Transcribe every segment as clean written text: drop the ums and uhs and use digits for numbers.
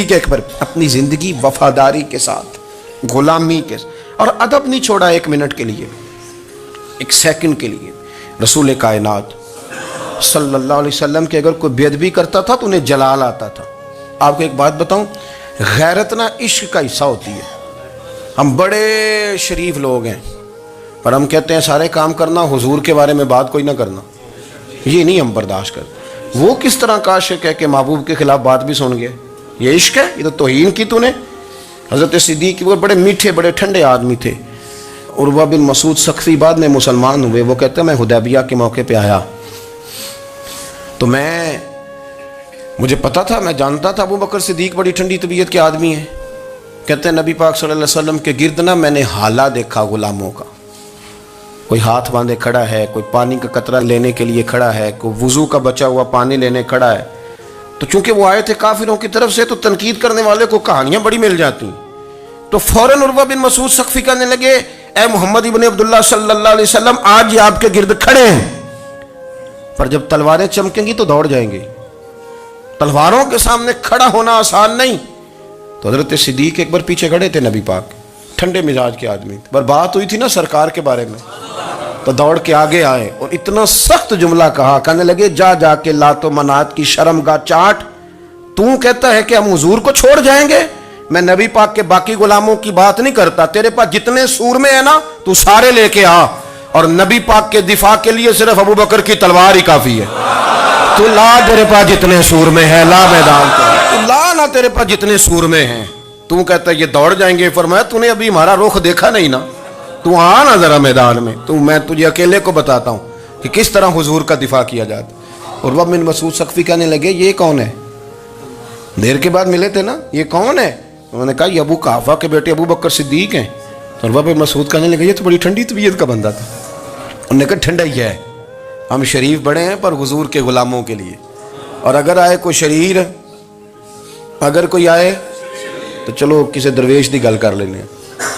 صدیق اکبر اپنی زندگی وفاداری کے ساتھ، غلامی کے ساتھ، اور ادب نہیں چھوڑا ایک منٹ کے لیے، ایک سیکنڈ کے لیے۔ رسول کائنات صلی اللہ علیہ وسلم کے اگر کوئی بے ادبی کرتا تھا تو انہیں جلال آتا تھا۔ آپ کو ایک بات بتاؤں، غیرت نہ عشق کا حصہ ہوتی ہے۔ ہم بڑے شریف لوگ ہیں پر ہم کہتے ہیں سارے کام کرنا، حضور کے بارے میں بات کوئی نہ کرنا، یہ نہیں ہم برداشت کرتے۔ وہ کس طرح کا عاشق ہے کہ محبوب کے خلاف بات بھی سن گئے؟ یہ عشق ہے؟ یہ تو توہین کی تو نے۔ حضرت صدیق وہ بڑے میٹھے بڑے ٹھنڈے آدمی تھے۔ عروہ بن مسعود ثقفی بعد میں مسلمان ہوئے، وہ کہتے ہیں میں حدیبیہ کے موقع پہ آیا تو مجھے پتا تھا، میں جانتا تھا ابو بکر صدیق بڑی ٹھنڈی طبیعت کے آدمی ہیں۔ کہتے ہیں نبی پاک صلی اللہ علیہ وسلم کے گرد نہ میں نے حالہ دیکھا غلاموں کا، کوئی ہاتھ باندھے کھڑا ہے، کوئی پانی کا قطرہ لینے کے لیے کھڑا ہے، کوئی وضو کا بچا ہوا پانی لینے کھڑا ہے۔ تو چونکہ وہ آئے تھے کافروں کی طرف سے تو تنقید کرنے والے کو کہانیاں بڑی مل جاتی، تو فوراً عروہ بن مسعود ثقفی کہنے لگے اے محمد ابن عبداللہ صلی اللہ علیہ وسلم، آج یہ آپ کے گرد کھڑے ہیں، پر جب تلواریں چمکیں گی تو دوڑ جائیں گے۔ تلواروں کے سامنے کھڑا ہونا آسان نہیں۔ تو حضرت صدیق ایک بار پیچھے کھڑے تھے، نبی پاک ٹھنڈے مزاج کے آدمی، پر بات ہوئی تھی نا سرکار کے بارے میں، تو دوڑ کے آگے آئے اور اتنا سخت جملہ کہا، کہنے لگے جا کے لات و منات کی شرم گاہ چاٹ، تو کہتا ہے کہ ہم حضور کو چھوڑ جائیں گے؟ میں نبی پاک کے باقی غلاموں کی بات نہیں کرتا، تیرے پاس جتنے سورمے ہیں نا تو سارے لے کے آ، اور نبی پاک کے دفاع کے لیے صرف ابو بکر کی تلوار ہی کافی ہے۔ تو لا تیرے پاس جتنے سورمے ہیں، لا میدان تو لا نہ تیرے پاس جتنے سورمے ہیں۔ تو کہتا ہے یہ دوڑ جائیں گے، فرمایا تو نے ابھی ہمارا رخ دیکھا نہیں نا، تو آ نا ذرا میدان میں، تو میں تجھے اکیلے کو بتاتا ہوں کہ کس طرح حضور کا دفاع کیا جاتا۔ عروہ بن مسعود ثقفی کہنے لگے یہ کون ہے؟ دیر کے بعد ملے تھے نا، یہ کون ہے؟ انہوں نے کہا یہ ابو قحافہ کے بیٹے ابو بکر صدیق ہیں۔ عروہ بن مسعود کہنے لگے یہ تو بڑی ٹھنڈی طبیعت کا بندہ تھا۔ انہوں نے کہا ٹھنڈا ہی ہے، ہم شریف بڑے ہیں پر حضور کے غلاموں کے لیے، اور اگر آئے کوئی شریر، اگر کوئی آئے تو چلو کسی درویش دی گل کر لینے۔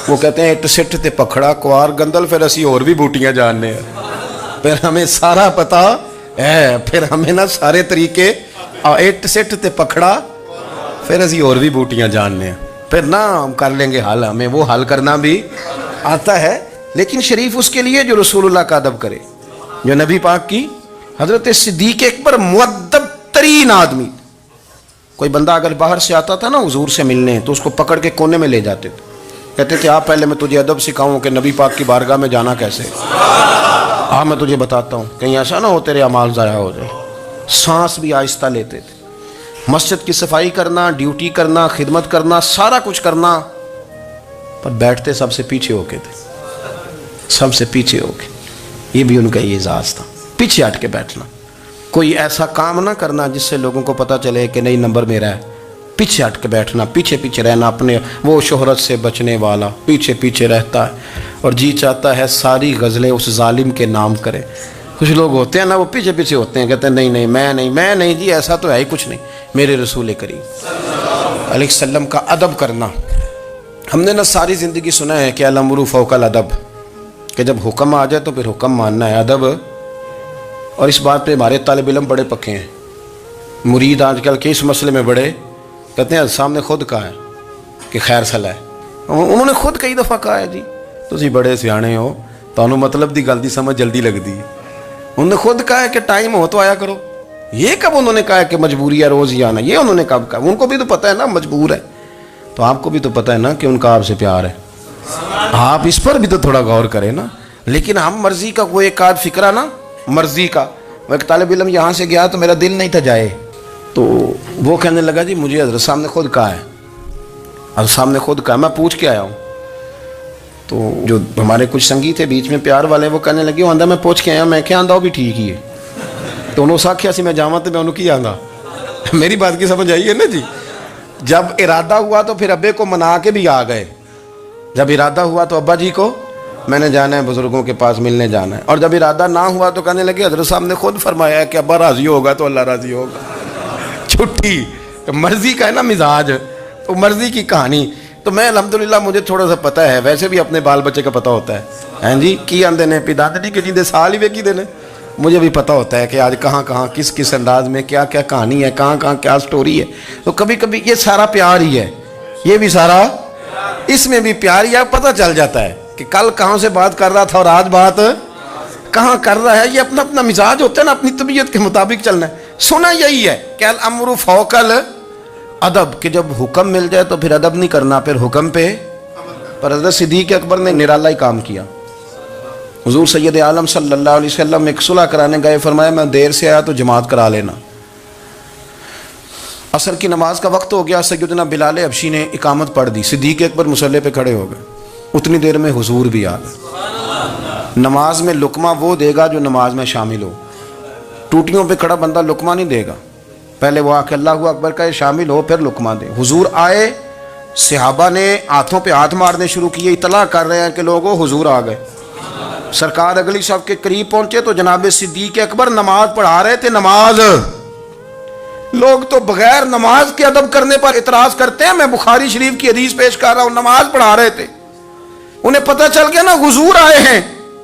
وہ کہتے ہیں اٹ سٹ تے پکھڑا کوار گندل، پھر اسی اور بھی بوٹیاں جاننے ہیں، پھر ہمیں سارا پتا ہے، پھر ہمیں نا سارے طریقے، اٹ سٹ تے پکھڑا پھر اسی اور بھی بوٹیاں جاننے ہیں، پھر نہ ہم کر لیں گے حل، ہمیں وہ حل کرنا بھی آتا ہے۔ لیکن شریف اس کے لیے جو رسول اللہ کا ادب کرے، جو نبی پاک کی۔ حضرت صدیق اکبر مؤدب ترین آدمی، کوئی بندہ اگر باہر سے آتا تھا نا حضور سے ملنے تو اس کو پکڑ کے کونے میں لے جاتے تھے، کہتے تھے آپ پہلے میں تجھے ادب سکھاؤں کہ نبی پاک کی بارگاہ میں جانا کیسے، میں تجھے بتاتا ہوں، کہیں ایسا نہ ہو تیرے اعمال ضائع ہو جائے۔ سانس بھی آہستہ لیتے تھے، مسجد کی صفائی کرنا، ڈیوٹی کرنا، خدمت کرنا، سارا کچھ کرنا، پر بیٹھتے سب سے پیچھے ہو کے تھے، سب سے پیچھے ہو کے۔ یہ بھی ان کا یہ اعزاز تھا، پیچھے ہٹ کے بیٹھنا، کوئی ایسا کام نہ کرنا جس سے لوگوں کو پتہ چلے کہ نہیں نمبر میرا ہے، پیچھے ہٹ کے بیٹھنا، پیچھے پیچھے رہنا، اپنے وہ شہرت سے بچنے والا پیچھے پیچھے رہتا ہے، اور جی چاہتا ہے ساری غزلیں اس ظالم کے نام کرے۔ کچھ لوگ ہوتے ہیں نا وہ پیچھے پیچھے ہوتے ہیں، کہتے ہیں نہیں میں نہیں جی، ایسا تو ہے ہی کچھ نہیں، میرے رسول کریم علیہ السلام کا ادب کرنا۔ ہم نے نا ساری زندگی سنا ہے کہ الامر فوق الادب، کہ جب حکم آ جائے تو پھر حکم ماننا ہے، ادب۔ اور اس بات پہ ہمارے طالب علم بڑے پکے ہیں، مرید آج کل کے اس مسئلے میں بڑے، کہتے ہیں صاحب نے خود کہا ہے کہ خیر صلاح ہے، انہوں نے خود کئی دفعہ کہا ہے جی تسی بڑے سیانے ہو، تانوں مطلب دی گل دی سمجھ جلدی لگتی ہے۔ انہوں نے خود کہا ہے کہ ٹائم ہو تو آیا کرو، یہ کب انہوں نے کہا ہے کہ مجبوری ہے روز ہی آنا، یہ انہوں نے کب کہا؟ ان کو بھی تو پتہ ہے نا مجبور ہے، تو آپ کو بھی تو پتہ ہے نا کہ ان کا آپ سے پیار ہے، آپ اس پر بھی تو تھوڑا غور کریں نا۔ لیکن ہم مرضی کا کوئی ایک آدھ فکرہ نا، مرضی کا۔ وہ ایک طالب علم یہاں سے گیا تو میرا دل نہیں تھا جائے، تو وہ کہنے لگا جی مجھے حضرت صاحب نے خود کہا ہے، حضرت صاحب نے خود کہا، میں پوچھ کے آیا ہوں۔ تو جو ہمارے کچھ سنگی تھے بیچ میں پیار والے، وہ کہنے لگے وہ آندہ میں پوچھ کے آیا، میں کیا آندہ وہ بھی ٹھیک ہی ہے، تو انہوں ساکھیا سی میں جاواں تو میں انہوں کی آندہ، میری بات کی سمجھ آئی ہے نا جی۔ جب ارادہ ہوا تو پھر ابے کو منا کے بھی آ گئے، جب ارادہ ہوا تو ابا جی کو میں نے جانا ہے بزرگوں کے پاس ملنے جانا ہے، اور جب ارادہ نہ ہوا تو کہنے لگے حضرت صاحب نے خود فرمایا ہے کہ ابا راضی ہوگا تو اللہ راضی ہوگا۔ چھٹی مرضی کا ہے نا مزاج، تو مرضی کی کہانی۔ تو میں الحمدللہ مجھے تھوڑا سا پتہ ہے، ویسے بھی اپنے بال بچے کا پتہ ہوتا ہے، ہاں جی کی آندے نے پیداندنی کے جیندے سال ہی ویکھی دے نے، مجھے بھی پتہ ہوتا ہے کہ آج کہاں کہاں کس کس انداز میں کیا کیا کہانی ہے, کہاں کہاں کیا سٹوری ہے. تو کبھی کبھی یہ سارا پیار ہی ہے, یہ بھی سارا, اس میں بھی پیار ہی ہے. پتہ چل جاتا ہے کہ کل کہاں سے بات کر رہا تھا اور آج بات کہاں کر رہا ہے. یہ اپنا اپنا مزاج ہوتا ہے نا, اپنی طبیعت کے مطابق چلنا ہے. سنا یہی ہے کہ الامر فوق الادب, کہ جب حکم مل جائے تو پھر ادب نہیں کرنا, پھر حکم پہ. پر حضرت صدیق اکبر نے نرالا ہی کام کیا. حضور سید عالم صلی اللہ علیہ وسلم ایک صلح کرانے گئے, فرمایا میں دیر سے آیا تو جماعت کرا لینا. عصر کی نماز کا وقت ہو گیا, سیدنا بلال حبشی نے اقامت پڑھ دی, صدیق اکبر مصلی پہ کھڑے ہو گئے. اتنی دیر میں حضور بھی آ گئے. نماز میں لقمہ وہ دے گا جو نماز میں شامل ہو. ٹوٹیوں پہ کھڑا بندہ لقمہ نہیں دے گا, پہلے وہ آ کے اللہ اکبر کا شامل ہو پھر لقمہ دے. حضور آئے, صحابہ نے ہاتھوں پہ ہاتھ مارنے شروع کیے, اطلاع کر رہے ہیں کہ لوگوں حضور آ گئے. سرکار اگلی صف کے قریب پہنچے تو جناب صدیق اکبر نماز پڑھا رہے تھے. نماز, لوگ تو بغیر نماز کے ادب کرنے پر اعتراض کرتے ہیں. میں بخاری شریف کی حدیث پیش کر رہا ہوں, نماز پڑھا رہے تھے, انہیں پتہ چل گیا نا حضور آئے ہیں,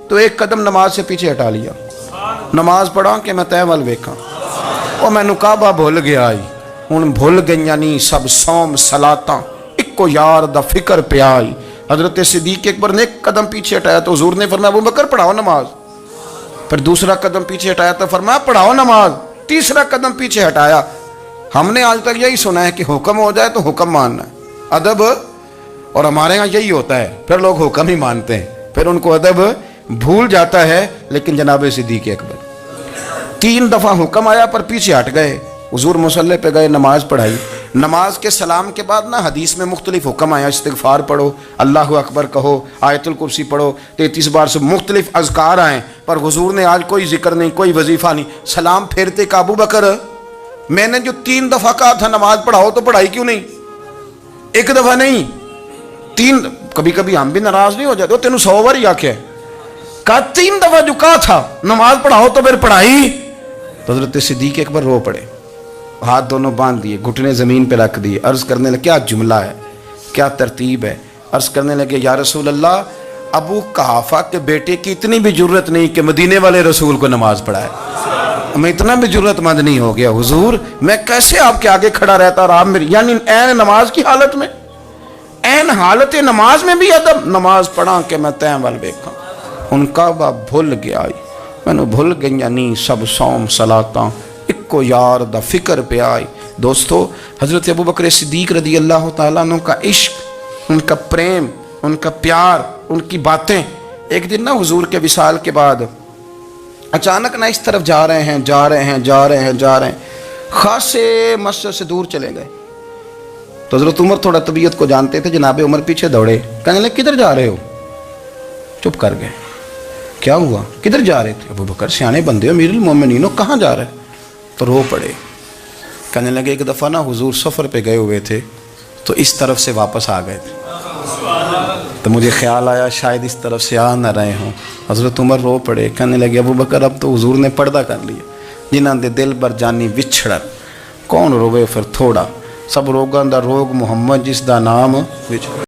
تو ایک قدم نماز سے پیچھے ہٹا لیا. نماز پڑھا کہ میں تے ول ویکھاں, او مینوں کعبہ بھول گیا آئی, ہن بھول گئیاں نہیں سب صوم صلاتاں, اکو یار دا فکر پیا آئی. حضرت صدیق اکبر نے ایک قدم پیچھے ہٹایا تو حضور نے فرمایا ابو بکر پڑھاؤ نماز. پھر دوسرا قدم پیچھے ہٹایا تو فرمایا پڑھاؤ نماز. تیسرا قدم پیچھے ہٹایا. ہم نے آج تک یہی سنا ہے کہ حکم ہو جائے تو حکم ماننا ہے, ادب, اور ہمارے ہاں یہی ہوتا ہے, پھر لوگ حکم ہی مانتے ہیں, پھر ان کو ادب بھول جاتا ہے. لیکن جناب صدیق اکبر 3 دفعہ حکم آیا پر پیچھے ہٹ گئے. حضور مصلی پہ گئے, نماز پڑھائی. نماز کے سلام کے بعد نا حدیث میں مختلف حکم آیا, استغفار پڑھو, اللہ اکبر کہو, آیت الکرسی پڑھو, 33 بار سے مختلف اذکار آئیں. پر حضور نے آج کوئی ذکر نہیں, کوئی وظیفہ نہیں. سلام پھیرتے کہ ابو بکر, میں نے جو 3 دفعہ کہا تھا نماز پڑھاؤ تو پڑھائی کیوں نہیں؟ ایک دفعہ نہیں 3. کبھی کبھی ہم بھی ناراض نہیں ہو جاتے, تینوں 100 بار ہی آکھیا ہے, کہا 3 دفعہ جو کہا تھا نماز پڑھاؤ تو پھر پڑھائی. تو حضرت صدیق اکبر رو پڑے, ہاتھ دونوں باندھ دیے, گھٹنے زمین پہ رکھ دیے, عرض کرنے لگے کیا جملہ ہے, کیا ترتیب ہے. عرض کرنے لگے یا رسول اللہ, ابو قحافہ کے بیٹے کی اتنی بھی جرت نہیں کہ مدینے والے رسول کو نماز پڑھائے. میں اتنا بھی جرت مند نہیں ہو گیا حضور, میں کیسے آپ کے آگے کھڑا رہتا اور آپ میری, یعنی این نماز کی حالت میں, این حالت نماز میں بھی ادب. نماز پڑھا کہ میں تیں ول ویکھاں, ان کا با بھول گیا آئی, مینوں بھول گئیاں نہیں سب صوم صلاتاں, اکو یار دا فکر پہ آئی. دوستو, حضرت ابو بکر صدیق رضی اللہ تعالیٰ عنہ کا عشق, ان کا پریم, ان کا پیار, ان کی باتیں. ایک دن نا حضور کے وصال کے بعد اچانک نا اس طرف جا رہے ہیں, خاصے مسجد سے دور چلے گئے. تو حضرت عمر تھوڑا طبیعت کو جانتے تھے, جناب عمر پیچھے دوڑے, کہنے لگے کدھر جا رہے ہو؟ چپ کر گئے. کیا ہوا, کدھر جا رہے تھے؟ ابو بکر سیانے بندے ہو, امیر المومنین ہو, کہاں جا رہے؟ تو رو پڑے, کہنے لگے ایک دفعہ نا حضور سفر پہ گئے ہوئے تھے تو اس طرف سے واپس آ گئے تھے, تو مجھے خیال آیا شاید اس طرف سے آ نہ رہے ہوں. حضرت عمر رو پڑے, کہنے لگے ابو بکر اب تو حضور نے پردہ کر لیا, جنہاں دے دل بر جانی وچھڑن, کون روے پھر تھوڑا, سب روگاں دا روگ محمد جس دا نام وچھڑ.